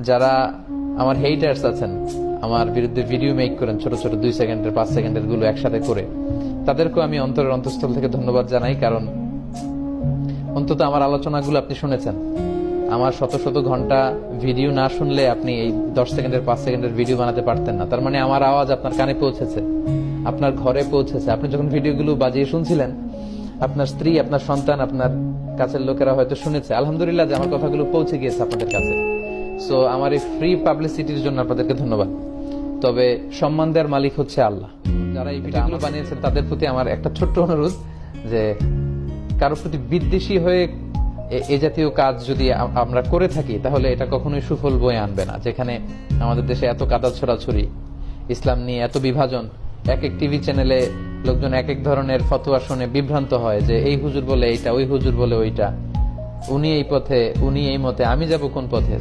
যারা আমার হেটার্স আছেন, আমার বিরুদ্ধে ভিডিও মেক করেন ছোট ছোট 2 সেকেন্ডের 5 সেকেন্ডের গুলো একসাথে করে, তাদেরকেও আমি অন্তরের অন্তঃস্থল থেকে ধন্যবাদ জানাই। কারণ অন্তত আমার আলোচনাগুলো আপনি শুনেছেন। আমার শত শত ঘন্টা ভিডিও না শুনলে আপনি এই 10 সেকেন্ডের 5 সেকেন্ডের ভিডিও বানাতে পারতেন না। তার মানে আমার আওয়াজ আপনার কানে পৌঁছেছে, আপনার ঘরে পৌঁছেছে। আপনি যখন ভিডিওগুলো বাজিয়ে শুনছিলেন, আপনার স্ত্রী, আপনার সন্তান, আপনার কাছের লোকেরা হয়তো শুনেছে। আলহামদুলিল্লাহ যে আমার কথাগুলো পৌঁছে গিয়েছে আপনাদের কাছে। সো আমার এই ফ্রি পাবলিসিটির জন্য আপনাদেরকে ধন্যবাদ। তবে সম্মান দেওয়ার মালিক হচ্ছে আল্লাহ। যারা এই ভিডিওগুলো বানিয়েছেন তাদের প্রতি আমার একটা ছোট্ট অনুরোধ, যে কারোর প্রতি বিদ্বেষী হয়ে এ জাতীয় কাজ যদি আমরা করে থাকি, তাহলে এটা কখনোই সুফল বয়ে আনবে না। যেখানে আমাদের দেশে এত কাদা ছড়াছড়ি, ইসলাম নিয়ে এত বিভাজন, এক এক টিভি চ্যানেলে লোকজন এক এক ধরনের ফতোয়া শুনে বিভ্রান্ত হয় যে এই হুজুর বলে এইটা, ওই হুজুর বলে ওইটা, উনি এই পথে, উনি এই মতে, আমি যাব কোন পথে।